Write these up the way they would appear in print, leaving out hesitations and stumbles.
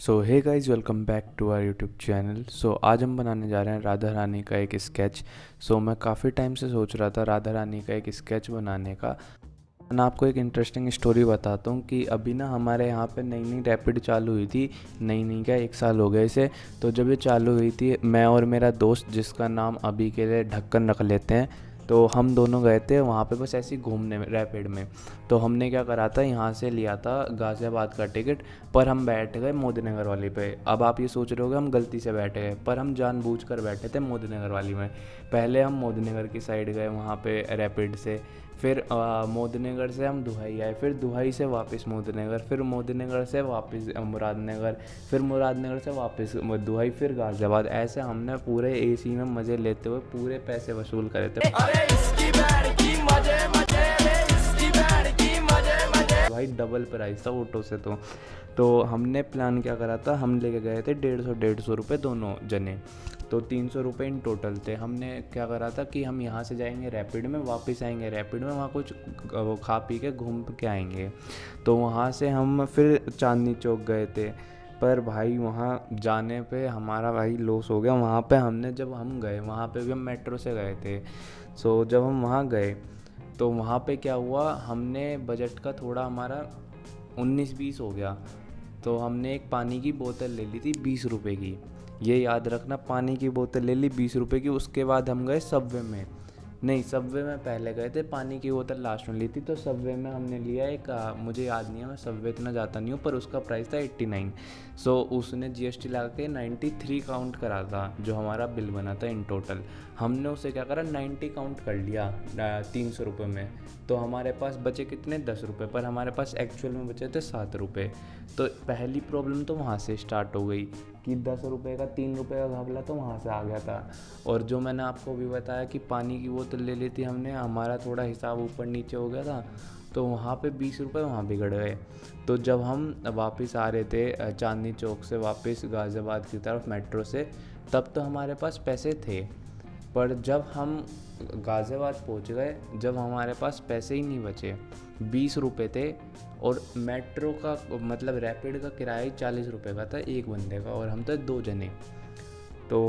So hey guys, welcome back to our YouTube channel. So आज हम बनाने जा रहे हैं राधा रानी का एक स्केच। मैं काफ़ी टाइम से सोच रहा था राधा रानी का एक स्केच बनाने का। मैं आपको एक इंटरेस्टिंग स्टोरी बताता हूँ कि अभी ना हमारे यहाँ पे नई नई रैपिड चालू हुई थी। नई नई क्या, 1 साल हो गए इसे। तो जब ये चालू हुई थी, मैं और मेरा दोस्त, जिसका नाम अभी के लिए ढक्कन रख लेते हैं, तो हम दोनों गए थे वहाँ पे बस ऐसे ही घूमने में रैपिड में। तो हमने क्या करा था, यहाँ से लिया था गाज़ियाबाद का टिकट, पर हम बैठ गए मोदीनगर वाली पे। अब आप ये सोच रहे होगे हम गलती से बैठे गए, पर हम जानबूझकर बैठे थे मोदीनगर वाली में। पहले हम मोदीनगर की साइड गए वहाँ पे रैपिड से, फिर मोदीनगर से हम दुहाई आए, फिर दुहाई से वापस मोदीनगर, फिर मोदीनगर से वापस मुरादनगर, फिर मुरादनगर से वापस दुहाई, फिर गाज़ियाबाद। ऐसे हमने पूरे एसी में मज़े लेते हुए पूरे पैसे वसूल करे थे। अरे इसकी बैंड की मजे मजे, रे इसकी बैंड की मजे मजे। भाई डबल प्राइस था ऑटो से। तो हमने प्लान क्या करा था, हम लेके गए थे 150 रुपये दोनों जने। तो 300 रुपये इन टोटल थे। हमने क्या करा था कि हम यहाँ से जाएंगे रैपिड में, वापस आएंगे रैपिड में, वहाँ कुछ वो खा पी के घूम के आएंगे। तो वहाँ से हम फिर चांदनी चौक गए थे। पर भाई वहाँ जाने पे हमारा भाई लॉस हो गया। वहाँ पे हमने, जब हम गए वहाँ पे भी हम मेट्रो से गए थे। जब हम वहाँ गए तो वहाँ पे क्या हुआ, हमने बजट का थोड़ा हमारा 19-20 हो गया। तो हमने एक पानी की बोतल ले ली थी 20 रुपए की। ये याद रखना, पानी की बोतल ले ली 20 रुपए की। उसके बाद हम गए सबवे में। नहीं, सबवे में पहले गए थे, पानी की बोतल लास्ट में ली थी। तो सबवे में हमने लिया एक मुझे याद नहीं है, मैं सबवे इतना जाता नहीं हूँ, पर उसका प्राइस था 89। उसने जीएसटी लगा के 93 काउंट करा था, जो हमारा बिल बना था इन टोटल। हमने उसे क्या करा, 90 काउंट कर लिया 300 रुपये में। तो हमारे पास बचे कितने, 10 रुपये, पर हमारे पास एक्चुअल में बचे थे 7 रुपये। तो पहली प्रॉब्लम तो वहाँ से स्टार्ट हो गई कि 10 रुपये का 3 रुपये का घपला तो वहाँ से आ गया था। और जो मैंने आपको भी बताया कि पानी की बोतल ले ली थी हमने, हमारा थोड़ा हिसाब ऊपर नीचे हो गया था। तो वहाँ पे 20 रुपये वहाँ बिगड़ गए। तो जब हम वापस आ रहे थे चांदनी चौक से वापस गाज़ियाबाद की तरफ मेट्रो से, तब तो हमारे पास पैसे थे। पर जब हम गाज़ियाबाद पहुंच गए, जब हमारे पास पैसे ही नहीं बचे, 20 रुपये थे, और मेट्रो का मतलब रैपिड का किराया ही 40 रुपये का था एक बंदे का, और हम थे 2 जने। तो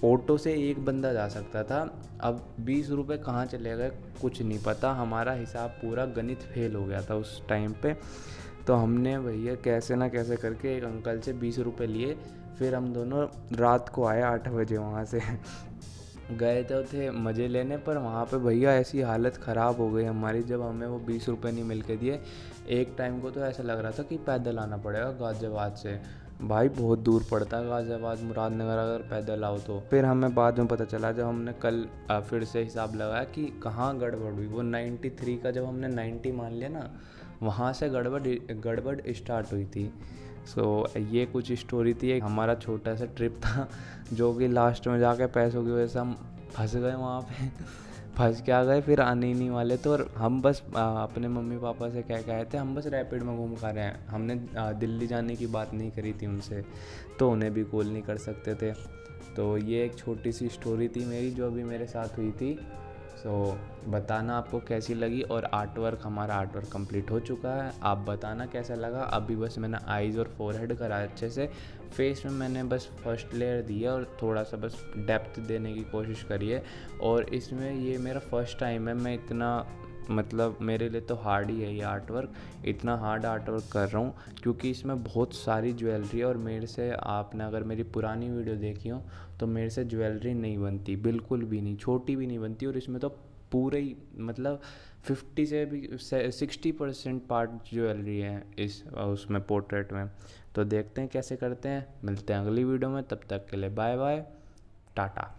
ऑटो से एक बंदा जा सकता था। अब 20 रुपये कहाँ चले गए कुछ नहीं पता। हमारा हिसाब पूरा गणित फेल हो गया था उस टाइम पे। तो हमने भैया कैसे ना कैसे करके एक अंकल से 20 रुपये लिए। फिर हम दोनों रात को आए 8 बजे वहाँ से। गए तो थे मज़े लेने, पर वहाँ पे भैया ऐसी हालत ख़राब हो गई हमारी जब हमें वो 20 रुपये नहीं मिल के दिए। एक टाइम को तो ऐसा लग रहा था कि पैदल आना पड़ेगा गाज़ियाबाद से। भाई बहुत दूर पड़ता है गाज़ियाबाद मुरादनगर अगर पैदल आओ तो। फिर हमें बाद में पता चला, जब हमने कल फिर से हिसाब लगाया कि कहाँ गड़बड़ हुई। वो 93 का जब हमने 90 मान लिया ना, वहाँ से गड़बड़ गड़बड़ स्टार्ट हुई थी। ये कुछ स्टोरी थी, एक हमारा छोटा सा ट्रिप था, जो कि लास्ट में जाके पैसों की वजह से हम फंस गए वहाँ पे। फंस के आ गए, फिर आने ही नहीं वाले थे। और हम बस अपने मम्मी पापा से कह के आए थे हम बस रैपिड में घूम खा रहे हैं। हमने दिल्ली जाने की बात नहीं करी थी उनसे, तो उन्हें भी कॉल नहीं कर सकते थे। तो ये एक छोटी सी स्टोरी थी मेरी, जो अभी मेरे साथ हुई थी। बताना आपको कैसी लगी। और हमारा आर्टवर्क कंप्लीट हो चुका है, आप बताना कैसा लगा। अभी बस मैंने आईज़ और फोरहेड करा अच्छे से। फेस में मैंने बस फर्स्ट लेयर दिया और थोड़ा सा बस डेप्थ देने की कोशिश करी है। और इसमें ये मेरा फर्स्ट टाइम है, मैं इतना मतलब मेरे लिए तो हार्ड ही है ये आर्टवर्क। इतना हार्ड आर्टवर्क कर रहा हूँ क्योंकि इसमें बहुत सारी ज्वेलरी है। और मेरे से, आपने अगर मेरी पुरानी वीडियो देखी हो, तो मेरे से ज्वेलरी नहीं बनती, बिल्कुल भी नहीं, छोटी भी नहीं बनती। और इसमें तो पूरे ही मतलब 50 से भी 60% पार्ट ज्वेलरी है इस उसमें पोर्ट्रेट में। तो देखते हैं कैसे करते हैं। मिलते हैं अगली वीडियो में, तब तक के लिए बाय बाय, टाटा।